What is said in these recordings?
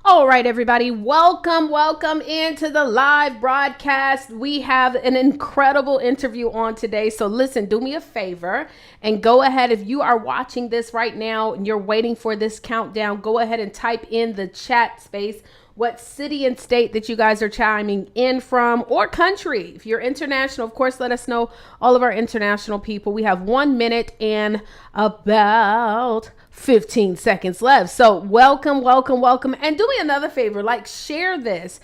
All right, everybody, welcome into the live broadcast. We have an incredible interview on today. So listen, do me a favor and go ahead. If you are watching this right now and you're waiting for this countdown, go ahead and type in the chat space what city and state that you guys are chiming in from, or country. If you're international, of course, let us know. All of our international people. We have 1 minute and about 15 seconds left. So welcome. And do me another favor, share this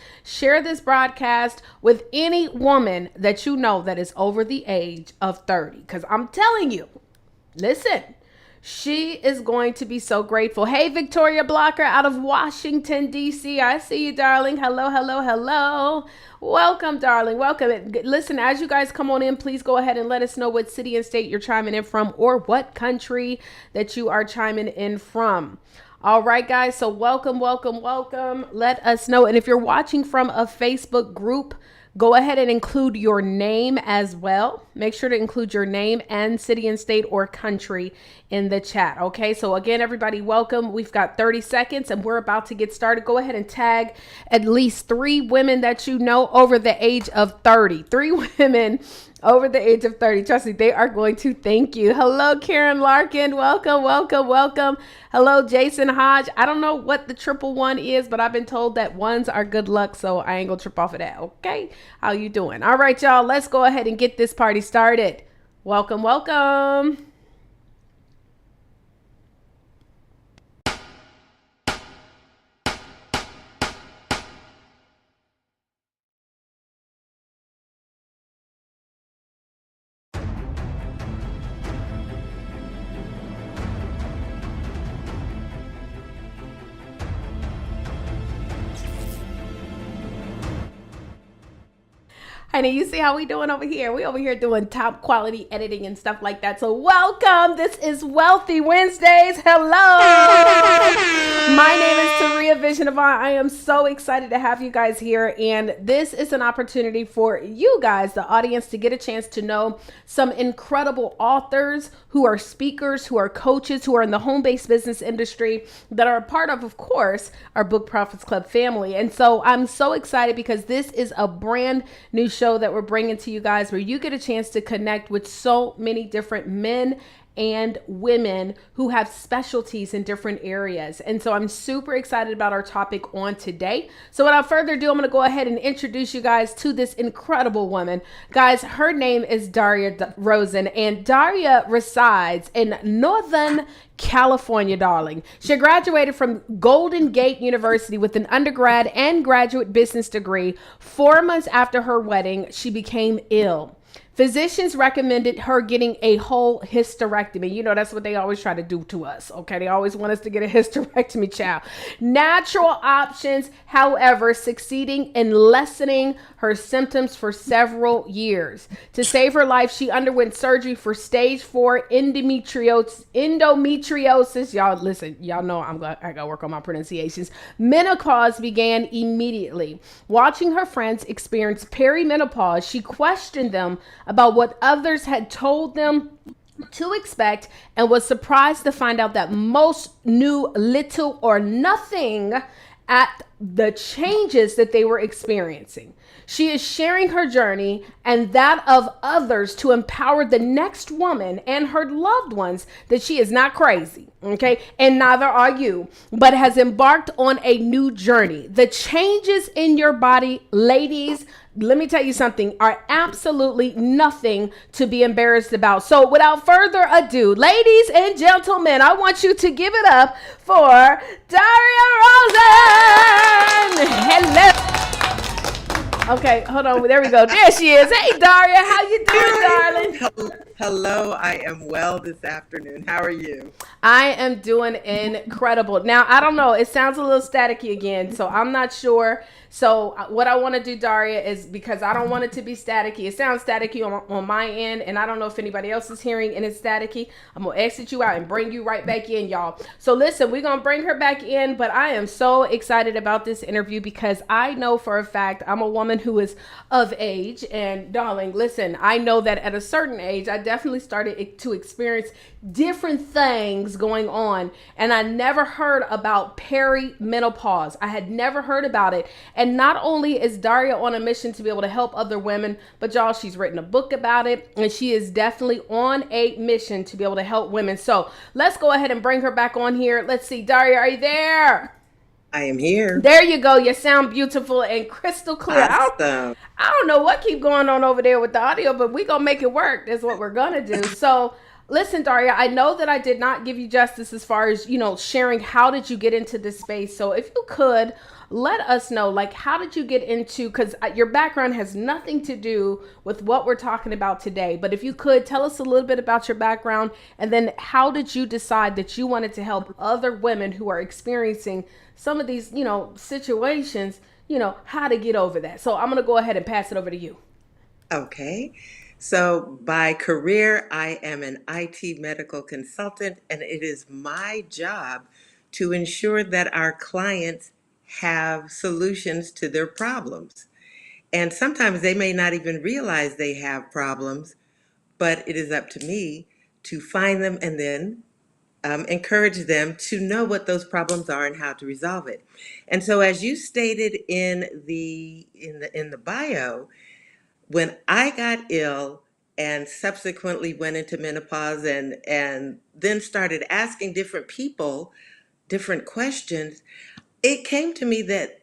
broadcast with any woman that you know that is over the age of 30. Because I'm telling you, listen, she is going to be so grateful. Hey, Victoria Blocker out of Washington, D.C. I see you, darling. Hello. Welcome, darling. Welcome. Listen, as you guys come on in, please go ahead and let us know what city and state you're chiming in from, or what country that you are chiming in from. All right, guys. So welcome. Let us know. And if you're watching from a Facebook group, go ahead and include your name as well. Make sure to include your name and city and state or country in the chat. Okay, so again, everybody, welcome. We've got 30 seconds and we're about to get started. Go ahead and tag at least 3 women that you know over the age of 30. 3 women over the age of 30. Trust me, they are going to thank you. Hello, Karen Larkin. Welcome. Hello, Jason Hodge. I don't know what the 111 is, but I've been told that ones are good luck, so I ain't gonna trip off of that. Okay, how you doing? All right, y'all, let's go ahead and get this party started. Welcome. Honey, you see how we doing over here? We over here doing top quality editing and stuff like that. So welcome. This is Wealthy Wednesdays. Hello. My name is Taurea Vision Avant. I am so excited to have you guys here. And this is an opportunity for you guys, the audience, to get a chance to know some incredible authors who are speakers, who are coaches, who are in the home-based business industry that are a part of course, our Book Profits Club family. And so I'm so excited because this is a brand new show that we're bringing to you guys where you get a chance to connect with so many different men and women who have specialties in different areas. And so I'm super excited about our topic on today. So without further ado, I'm going to go ahead and introduce you guys to this incredible woman. Guys, her name is Daria Rosen, and Daria resides in Northern California, darling. She graduated from Golden Gate University with an undergrad and graduate business degree. 4 months after her wedding, she became ill. Physicians recommended her getting a whole hysterectomy. You know, that's what they always try to do to us. Okay. They always want us to get a hysterectomy, child. Natural options, however, succeeding in lessening her symptoms for several years. To save her life, she underwent surgery for stage 4 endometriosis. Y'all listen, y'all know I gotta work on my pronunciations. Menopause began immediately. Watching her friends experience perimenopause, she questioned them about what others had told them to expect and was surprised to find out that most knew little or nothing at the changes that they were experiencing. She is sharing her journey and that of others to empower the next woman and her loved ones that she is not crazy, okay? And neither are you, but has embarked on a new journey. The changes in your body, ladies, let me tell you something, are absolutely nothing to be embarrassed about. So without further ado, ladies and gentlemen, I want you to give it up for Daria Rosen. Hello. Okay, hold on. There we go. There she is. Hey, Daria. How you doing, darling? Hello. I am well this afternoon. How are you? I am doing incredible. Now, I don't know. It sounds a little staticky again, so I'm not sure. So what I want to do, Daria, is because I don't want it to be staticky. It sounds staticky on my end, and I don't know if anybody else is hearing and it's staticky. I'm going to exit you out and bring you right back in, y'all. So listen, we're going to bring her back in, but I am so excited about this interview because I know for a fact I'm a woman who is of age. And darling, listen, I know that at a certain age, I definitely started to experience different things going on. And I never heard about perimenopause. I had never heard about it. And not only is Daria on a mission to be able to help other women, but y'all, she's written a book about it. And she is definitely on a mission to be able to help women. So let's go ahead and bring her back on here. Let's see. Daria, are you there? I am here. There you go. You sound beautiful and crystal clear. Awesome. I don't know what keep going on over there with the audio, but we gonna make it work. That's what we're gonna do. So listen, Daria, I know that I did not give you justice as far as, sharing how did you get into this space. So if you could let us know, like, how did you get into, because your background has nothing to do with what we're talking about today. But if you could tell us a little bit about your background, and then how did you decide that you wanted to help other women who are experiencing some of these, situations, how to get over that. So I'm going to go ahead and pass it over to you. Okay. So by career, I am an IT medical consultant, and it is my job to ensure that our clients have solutions to their problems. And sometimes they may not even realize they have problems, but it is up to me to find them and then encourage them to know what those problems are and how to resolve it. And so, as you stated in the bio, when I got ill and subsequently went into menopause and then started asking different people different questions, it came to me that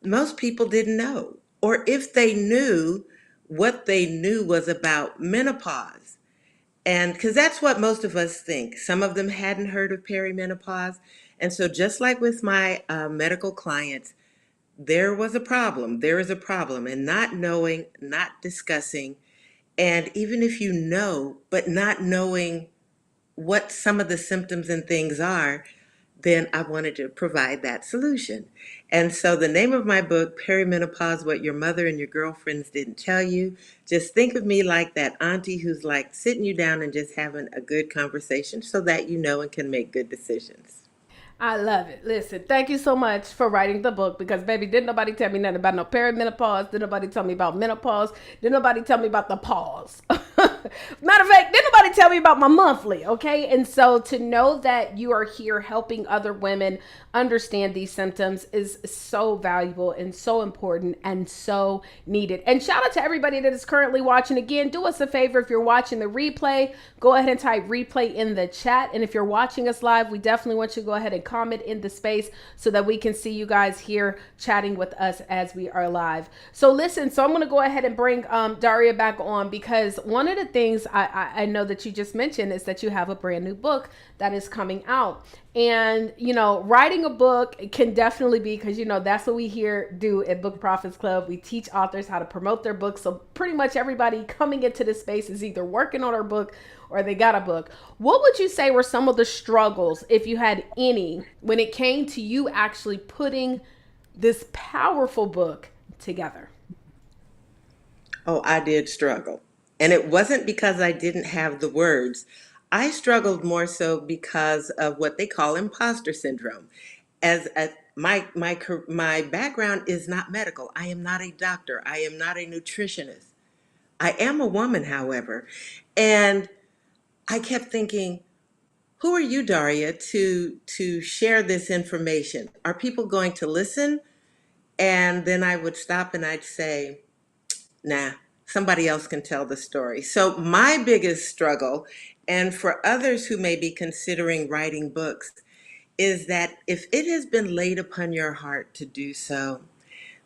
most people didn't know, or if they knew, what they knew was about menopause. And because that's what most of us think. Some of them hadn't heard of perimenopause. And so, just like with my medical clients, there was a problem. There is a problem. And not knowing, not discussing, and even if you know, but not knowing what some of the symptoms and things are, then I wanted to provide that solution. And so the name of my book, Perimenopause, What Your Mother and Your Girlfriends Didn't Tell You. Just think of me like that auntie who's like sitting you down and just having a good conversation so that you know and can make good decisions. I love it. Listen, thank you so much for writing the book, because baby, didn't nobody tell me nothing about no perimenopause. Didn't nobody tell me about menopause. Didn't nobody tell me about the pause. Matter of fact, didn't nobody tell me about my monthly, okay? And so to know that you are here helping other women understand these symptoms is so valuable and so important and so needed. And shout out to everybody that is currently watching. Again, do us a favor. If you're watching the replay, go ahead and type replay in the chat. And if you're watching us live, we definitely want you to go ahead and comment in the space so that we can see you guys here chatting with us as we are live. So listen, so I'm going to go ahead and bring Daria back on, because one of the things I know that you just mentioned is that you have a brand new book that is coming out. And, writing a book can definitely be, because, that's what we here do at Book Profits Club. We teach authors how to promote their books. So pretty much everybody coming into this space is either working on our book or they got a book. What would you say were some of the struggles, if you had any, when it came to you actually putting this powerful book together? Oh, I did struggle. And it wasn't because I didn't have the words. I struggled more so because of what they call imposter syndrome. My background is not medical. I am not a doctor. I am not a nutritionist. I am a woman, however. And I kept thinking, who are you, Daria, to share this information? Are people going to listen? And then I would stop and I'd say, nah, somebody else can tell the story. So my biggest struggle, and for others who may be considering writing books, is that if it has been laid upon your heart to do so,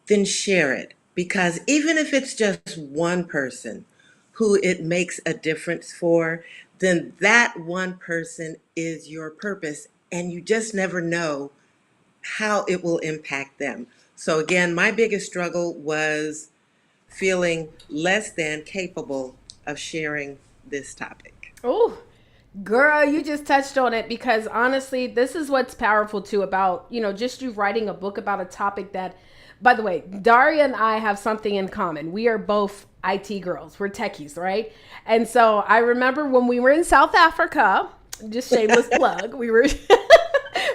then share it. Because even if it's just one person who it makes a difference for, then that one person is your purpose, and you just never know how it will impact them. So again, my biggest struggle was feeling less than capable of sharing this topic. Oh, girl, you just touched on it, because honestly, this is what's powerful too about, just you writing a book about a topic that, by the way, Daria and I have something in common. We are both IT girls. We're techies, right? And so I remember when we were in South Africa, just shameless plug, we were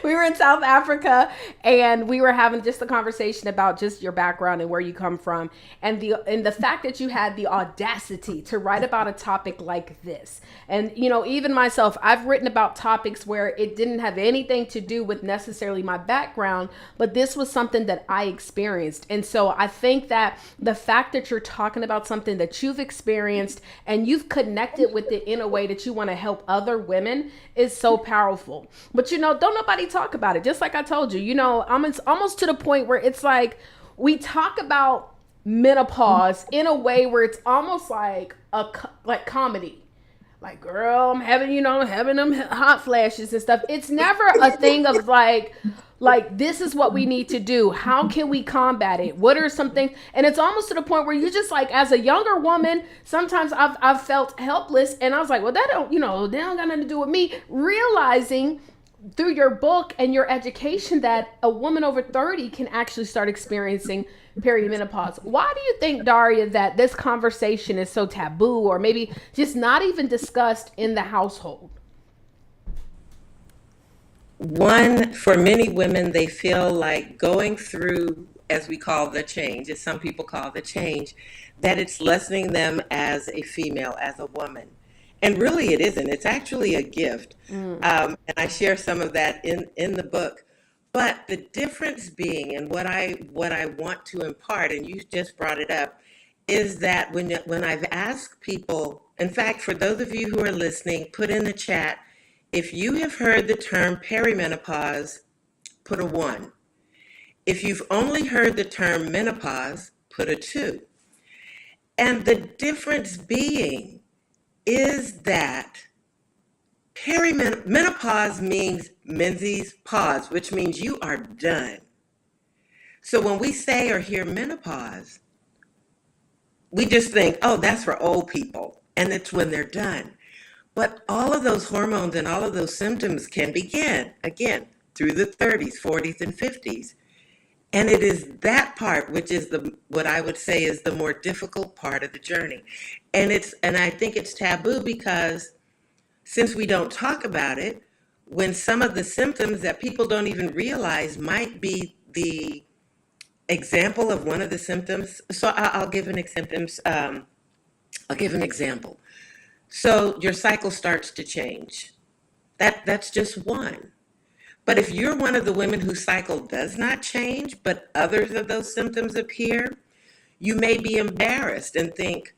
We were in South Africa, and we were having just a conversation about just your background and where you come from, and the fact that you had the audacity to write about a topic like this. And even myself, I've written about topics where it didn't have anything to do with necessarily my background, but this was something that I experienced. And so I think that the fact that you're talking about something that you've experienced and you've connected with it in a way that you want to help other women is so powerful. But don't nobody talk about it. Just like I told you, I'm almost to the point where it's like we talk about menopause in a way where it's almost like like comedy. Like, girl, I'm having them hot flashes and stuff. It's never a thing of like this is what we need to do. How can we combat it? What are some things? And it's almost to the point where you just like, as a younger woman, sometimes I've felt helpless, and I was like, well, that don't got nothing to do with me. Realizing through your book and your education that a woman over 30 can actually start experiencing perimenopause. Why do you think, Daria, that this conversation is so taboo, or maybe just not even discussed in the household? One, for many women, they feel like going through, as we call the change, as some people call the change, that it's lessening them as a female, as a woman. And really it isn't. It's actually a gift. And I share some of that in the book. But the difference being, and what I want to impart, and you just brought it up, is that when I've asked people, in fact, for those of you who are listening, put in the chat, if you have heard the term perimenopause, put a 1. If you've only heard the term menopause, put a 2. And the difference being is that perimenopause means Menzies pause, which means you are done. So when we say or hear menopause, we just think, oh, that's for old people, and it's when they're done. But all of those hormones and all of those symptoms can begin, again, through the 30s, 40s, and 50s. And it is that part which is what I would say is the more difficult part of the journey. And I think it's taboo because since we don't talk about it, when some of the symptoms that people don't even realize might be the example of one of the symptoms. So I'll give an example. So your cycle starts to change. That's just one. But if you're one of the women whose cycle does not change, but others of those symptoms appear, you may be embarrassed and think,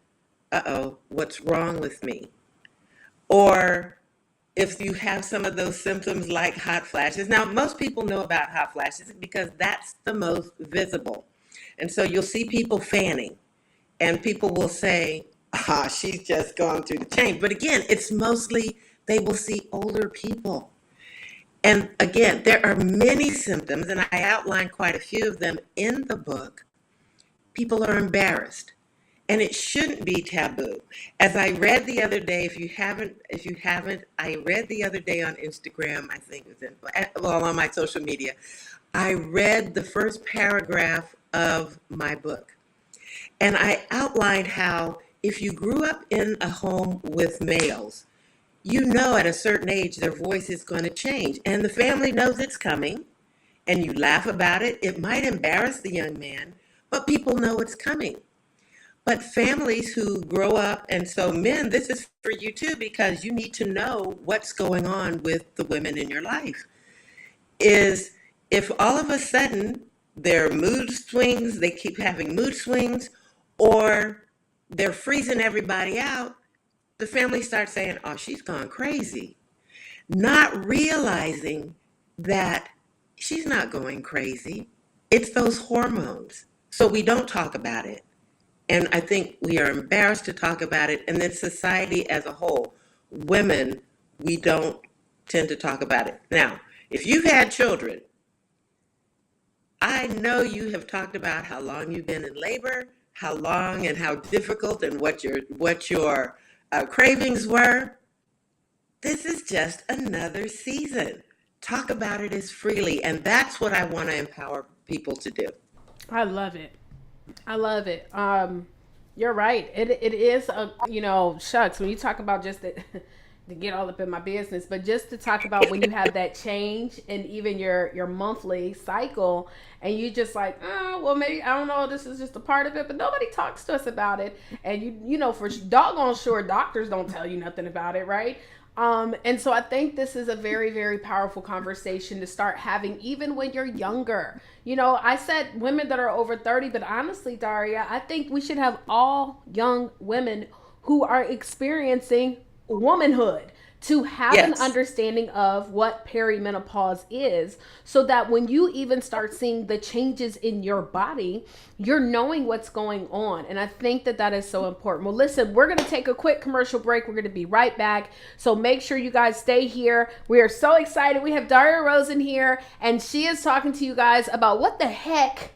uh-oh, what's wrong with me? Or if you have some of those symptoms like hot flashes. Now, most people know about hot flashes because that's the most visible. And so you'll see people fanning, and people will say, she's just going through the change. But again, it's mostly they will see older people. And again, there are many symptoms, and I outline quite a few of them in the book. People are embarrassed, and it shouldn't be taboo. As I read the other day, if you haven't, I read the other day on Instagram, I think it was on my social media, I read the first paragraph of my book. And I outlined how if you grew up in a home with males, at a certain age, their voice is going to change. And the family knows it's coming, and you laugh about it. It might embarrass the young man, but people know it's coming. But families who grow up, and so men, this is for you too, because you need to know what's going on with the women in your life, is if all of a sudden their mood swings, they keep having mood swings, or they're freezing everybody out, the family starts saying, oh, she's gone crazy, not realizing that she's not going crazy. It's those hormones. So we don't talk about it. And I think we are embarrassed to talk about it. And then society as a whole, women, we don't tend to talk about it. Now, if you've had children, I know you have talked about how long you've been in labor, how long and how difficult, and what your cravings were. This is just another season. Talk about it as freely, and that's what I want to empower people to do. I love it. I love it. You're right. It is shucks, when you talk about just to get all up in my business, but just to talk about when you have that change and even your monthly cycle, and you just like, oh, well, maybe I don't know, this is just a part of it, but nobody talks to us about it, and you know for doggone sure doctors don't tell you nothing about it, right? And so I think this is a very, very powerful conversation to start having even when you're younger. You know, I said women that are over 30, but honestly, Daria, I think we should have all young women who are experiencing womanhood to have an Yes. understanding of what perimenopause is, so that when you even start seeing the changes in your body, you're knowing what's going on. And I think that that is so important. Well, listen, we're going to take a quick commercial break. We're going to be right back. So make sure you guys stay here. We are so excited. We have Daria Rosen here, and she is talking to you guys about what the heck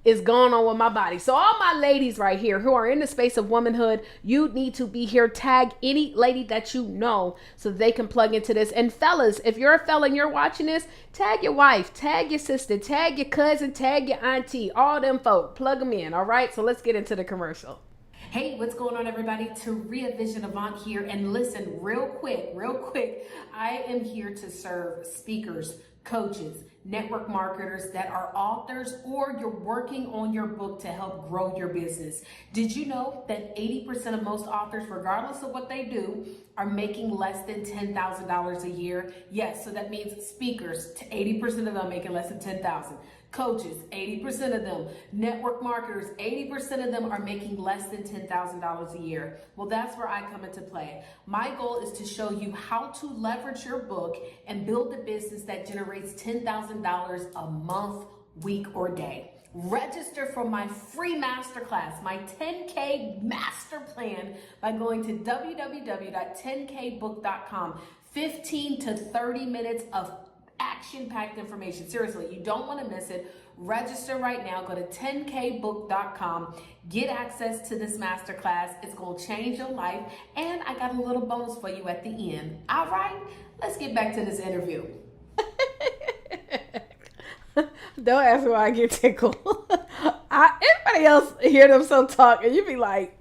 is going on with my body. So all my ladies right here who are in the space of womanhood, you need to be here. Tag any lady that you know so they can plug into this. And fellas, if you're a fella and you're watching this, tag your wife, tag your sister, tag your cousin, tag your auntie, all them folk. Plug them in. All right. So let's get into the commercial. Hey, what's going on, everybody? Taurea Vision Avant here. And listen, real quick, I am here to serve speakers, coaches, network marketers that are authors, or you're working on your book to help grow your business. Did you know that 80% of most authors, regardless of what they do, are making less than $10,000 a year? Yes, so that means speakers, 80% of them making less than $10,000. Coaches, 80% of them. Network marketers, 80% of them are making less than $10,000 a year. Well, that's where I come into play. My goal is to show you how to leverage your book and build a business that generates $10,000 a month, week, or day. Register for my free masterclass, my 10K master plan, by going to www.10kbook.com. 15 to 30 minutes of action-packed information. Seriously, you don't want to miss it. Register right now. Go to 10kbook.com. Get access to this masterclass. It's going to change your life. And I got a little bonus for you at the end. All right, let's get back to this interview. Don't ask me why I get tickled. Anybody else hear them so talk and you be like,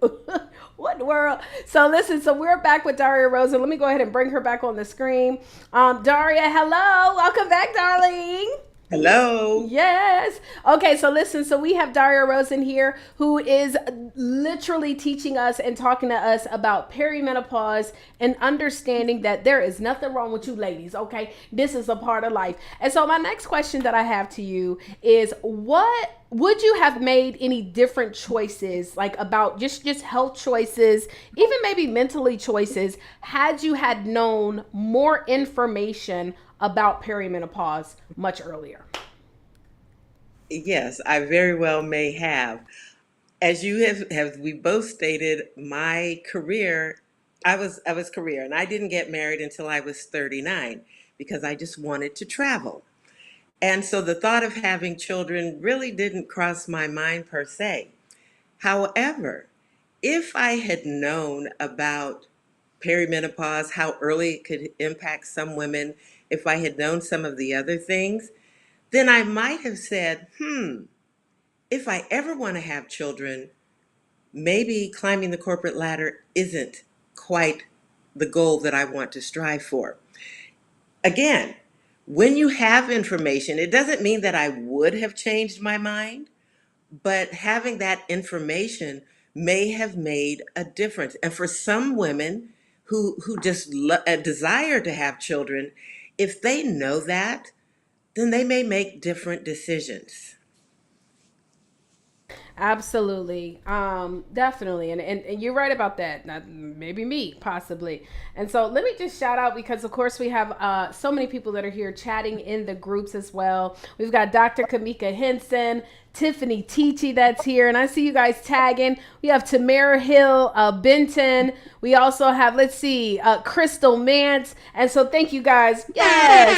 what in the world? So listen, so we're back with Daria Rosen. Let me go ahead and bring her back on the screen. Daria, hello. Welcome back, darling. Hello. Yes. Okay, so listen, so we have Daria Rosen here who is literally teaching us and talking to us about perimenopause and understanding that there is nothing wrong with you ladies, okay? This is a part of life. And so my next question that I have to you is, what would you have made any different choices, like about just health choices, even maybe mentally choices, had you had known more information about perimenopause much earlier? Yes, I very well may have. As you have we both stated, my career, I was career, and I didn't get married until I was 39 because I just wanted to travel. And so the thought of having children really didn't cross my mind per se. However, if I had known about perimenopause, how early it could impact some women, if I had known some of the other things, then I might have said, if I ever want to have children, maybe climbing the corporate ladder isn't quite the goal that I want to strive for. Again, when you have information, it doesn't mean that I would have changed my mind, but having that information may have made a difference. And for some women who just desire to have children, if they know that, then they may make different decisions. Absolutely. Definitely. And you're right about that. Not, maybe me, possibly. And so let me just shout out, because of course we have so many people that are here chatting in the groups as well. We've got Dr. Kamika Henson, Tiffany Teachy that's here, and I see you guys tagging. We have Tamara Hill, Benton. We also have, let's see, Crystal Mance. And so thank you guys, yes,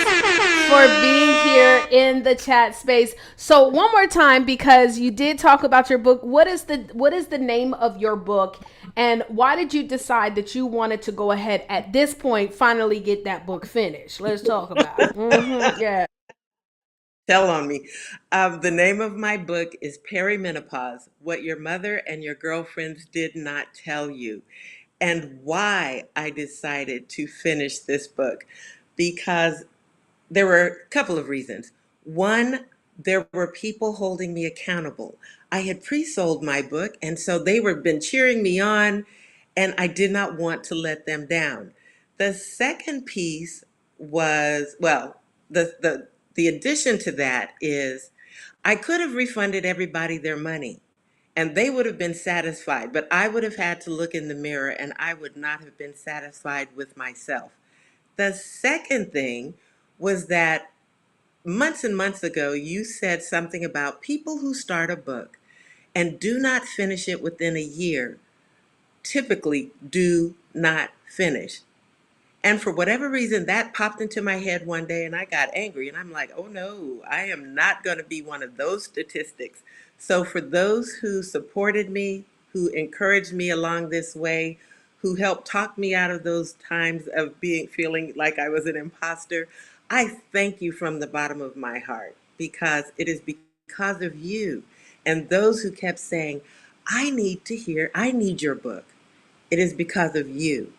for being here in the chat space. So one more time, because you did talk about your book. What is the name of your book, and why did you decide that you wanted to go ahead at this point finally get that book finished? Let's talk about it. Yeah. Tell on me. The name of my book is Perimenopause: What Your Mother and Your Girlfriends Did Not Tell You. and why I decided to finish this book, because there were a couple of reasons. One, there were people holding me accountable. I had pre-sold my book, and so they were been cheering me on, and I did not want to let them down. The second piece was, well, the addition to that is I could have refunded everybody their money and they would have been satisfied, but I would have had to look in the mirror and I would not have been satisfied with myself. The second thing was that months and months ago, you said something about people who start a book and do not finish it within a year typically do not finish. And for whatever reason, that popped into my head one day and I got angry. And I'm like, oh no, I am not going to be one of those statistics. So for those who supported me, who encouraged me along this way, who helped talk me out of those times of feeling like I was an imposter, I thank you from the bottom of my heart, because it is because of you and those who kept saying, I need your book. It is because of you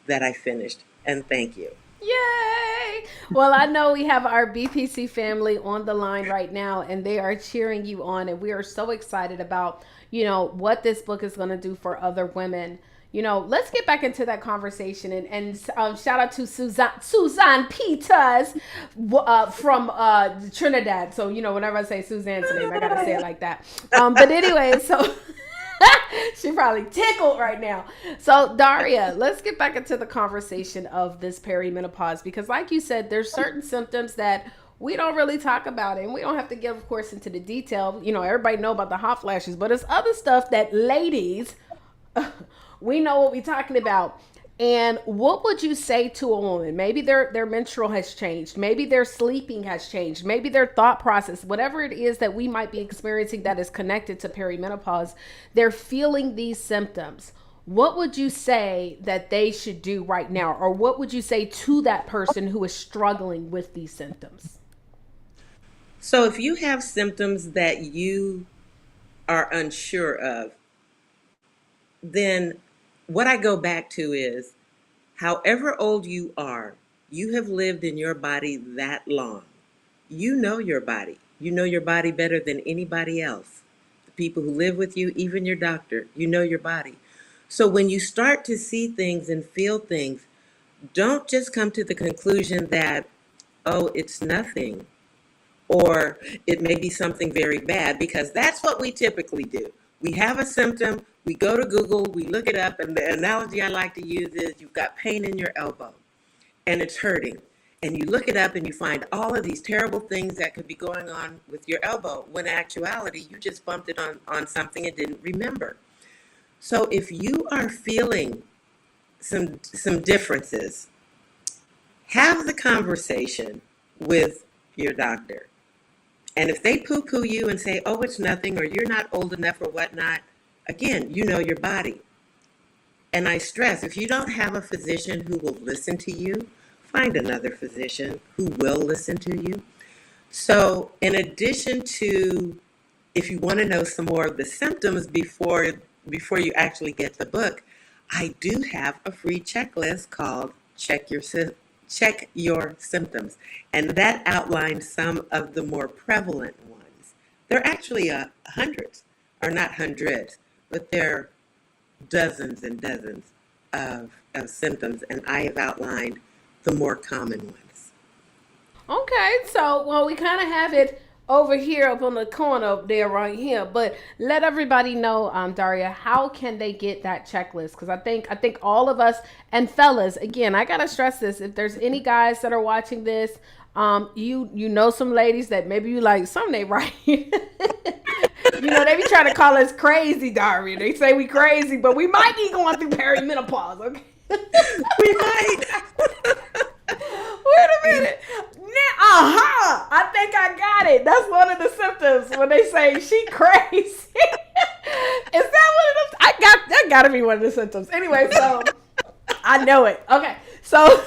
that I finished. And thank you. Yay! Well, I know we have our BPC family on the line right now, and they are cheering you on, and we are so excited about, what this book is going to do for other women. Let's get back into that conversation, and shout out to Suzanne Peters from Trinidad. So, whenever I say Suzanne's name, I got to say it like that. But anyway, so she probably tickled right now. So, Daria, let's get back into the conversation of this perimenopause, because like you said, there's certain symptoms that we don't really talk about, and we don't have to get, of course, into the detail. Everybody know about the hot flashes, but it's other stuff that ladies, we know what we're talking about. And what would you say to a woman? Maybe their menstrual has changed. Maybe their sleeping has changed. Maybe their thought process, whatever it is that we might be experiencing that is connected to perimenopause, they're feeling these symptoms. What would you say that they should do right now? Or what would you say to that person who is struggling with these symptoms? So if you have symptoms that you are unsure of, then what I go back to is, however old you are, you have lived in your body that long. You know your body. You know your body better than anybody else. The people who live with you, even your doctor, you know your body. So when you start to see things and feel things, don't just come to the conclusion that, oh, it's nothing, or it may be something very bad, because that's what we typically do. We have a symptom, we go to Google, we look it up, and the analogy I like to use is you've got pain in your elbow and it's hurting. And you look it up and you find all of these terrible things that could be going on with your elbow, when in actuality, you just bumped it on something and didn't remember. So if you are feeling some differences, have the conversation with your doctor. And if they poo-poo you and say, oh, it's nothing, or you're not old enough or whatnot, again, you know your body. And I stress, if you don't have a physician who will listen to you, find another physician who will listen to you. So in addition to, if you want to know some more of the symptoms before you actually get the book, I do have a free checklist called Check Your Symptoms. And that outlines some of the more prevalent ones. There are actually hundreds, or not hundreds, but there are dozens and dozens of symptoms, and I have outlined the more common ones. Okay, so well, we kind of have it over here up on the corner up there right here, but let everybody know, Daria, how can they get that checklist? Because I think all of us, and fellas, again, I gotta stress this: if there's any guys that are watching this, you know some ladies that maybe you like something they right. They be trying to call us crazy, Daria. They say we crazy, but we might be going through perimenopause. Okay, We might. wait a minute. I think I got it. That's one of the symptoms when they say she crazy. Is that one of them? That gotta be one of the symptoms. Anyway, so I know it. Okay, so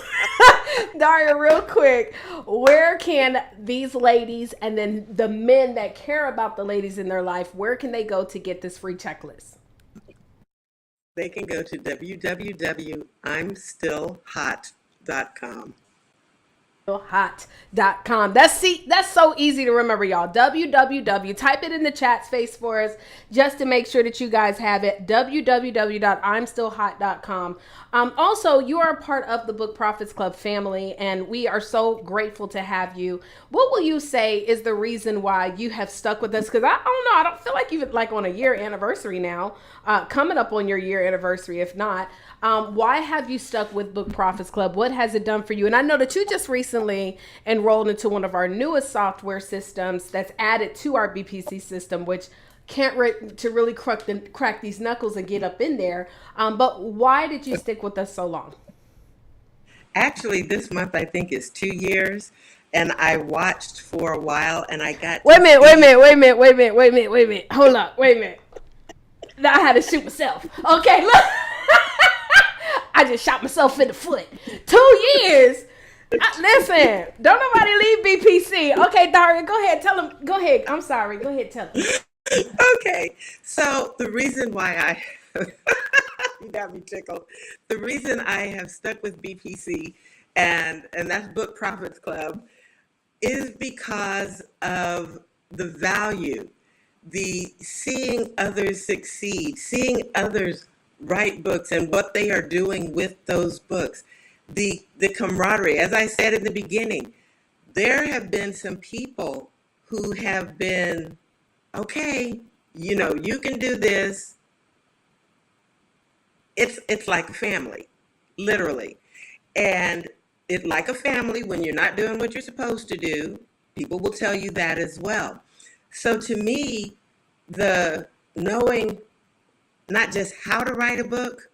Daria, real quick, where can these ladies, and then the men that care about the ladies in their life, where can they go to get this free checklist? they can go to www.imstillhot.com. Hot.com. That's so easy to remember, y'all. www. Type it in the chat space for us just to make sure that you guys have it. www.imstillhot.com. Also, you are a part of the Book Profits Club family, and we are so grateful to have you. What will you say is the reason why you have stuck with us? Because I don't know, I don't feel like you've like on a year anniversary now, coming up on your year anniversary, if not. Why have you stuck with Book Profits Club? What has it done for you? And I know that you just recently enrolled into one of our newest software systems that's added to our BPC system, which can't to really crack these knuckles and get up in there. But why did you stick with us so long? Actually, this month I think is 2 years, and I watched for a while, and I got wait a minute. Hold up, wait a minute. Now I had to shoot myself. Okay, look. I just shot myself in the foot. 2 years. Listen, don't nobody leave BPC. Okay, Daria, go ahead. Tell them. Go ahead. I'm sorry. Go ahead. Tell them. Okay. So the reason why you got me tickled. The reason I have stuck with BPC and that's Book Profits Club is because of the value, the seeing others succeed, seeing others write books and what they are doing with those books, the camaraderie. As I said in the beginning, there have been some people who have been, okay, you can do this. It's like a family, literally. And it's like a family when you're not doing what you're supposed to do. People will tell you that as well. So to me, the knowing not just how to write a book,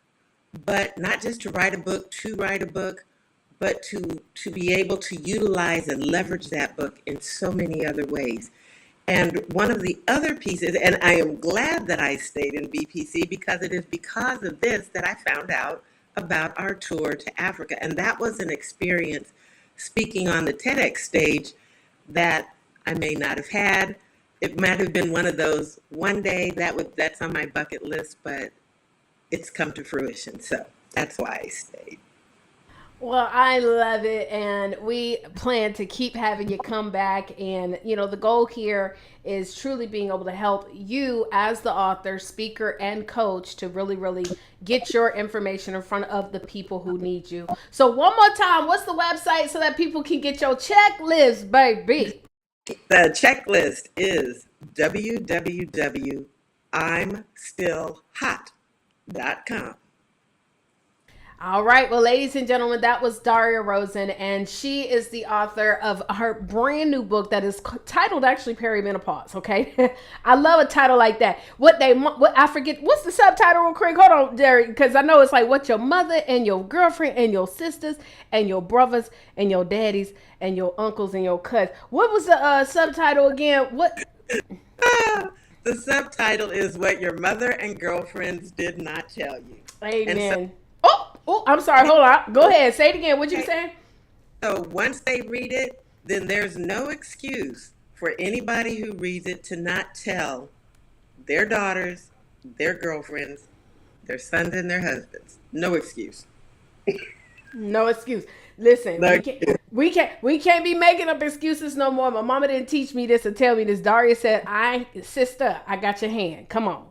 but not just to write a book, but to be able to utilize and leverage that book in so many other ways. And one of the other pieces, and I am glad that I stayed in BPC because it is because of this that I found out about our tour to Africa. And that was an experience speaking on the TEDx stage that I may not have had. It might have been one of those one day that's on my bucket list, but it's come to fruition. So that's why I stayed. Well, I love it, and we plan to keep having you come back. And the goal here is truly being able to help you as the author, speaker, and coach to really, really get your information in front of the people who need you. So one more time, what's the website so that people can get your checklist, baby? The checklist is www.imstillhot.com. All right. Well, ladies and gentlemen, that was Daria Rosen, and she is the author of her brand new book that is titled actually Perimenopause. Okay. I love a title like that. What I forget, what's the subtitle real quick? Hold on, Derek, because I know it's like what your mother and your girlfriend and your sisters and your brothers and your daddies and your uncles and your cousins. What was the subtitle again? What? The subtitle is What Your Mother and Girlfriends Did Not Tell You. Amen. Oh, I'm sorry. Hold on. Go ahead. Say it again. What you saying? So once they read it, then there's no excuse for anybody who reads it to not tell their daughters, their girlfriends, their sons, and their husbands. No excuse. No excuse. Listen, we can't be making up excuses no more. My mama didn't teach me this or tell me this. Daria said, sister, I got your hand. Come on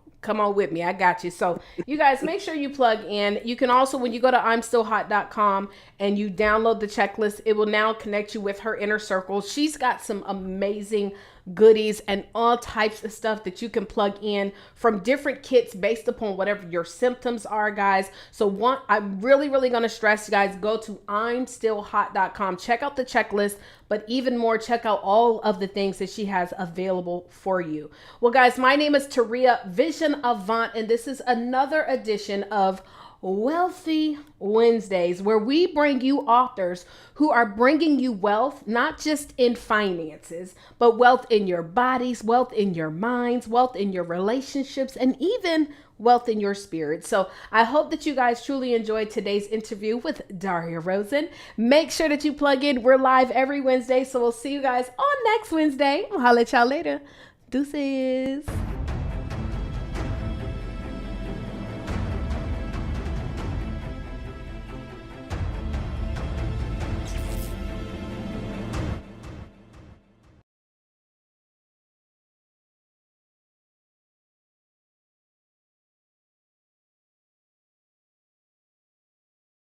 with me. I got you. So you guys make sure you plug in. You can also, when you go to imstillhot.com and you download the checklist, it will now connect you with her inner circle. She's got some amazing goodies and all types of stuff that you can plug in from different kits based upon whatever your symptoms are, guys. So I'm really going to stress you guys, go to imstillhot.com, check out the checklist, but even more, check out all of the things that she has available for you. Well, guys, my name is Taurea Vision Avant, and this is another edition of Wealthy Wednesdays, where we bring you authors who are bringing you wealth, not just in finances, but wealth in your bodies, wealth in your minds, wealth in your relationships, and even wealth in your spirit. So I hope that you guys truly enjoyed today's interview with Daria Rosen. Make sure that you plug in. We're live every Wednesday, so we'll see you guys on next Wednesday. I'll holla at y'all later. Deuces.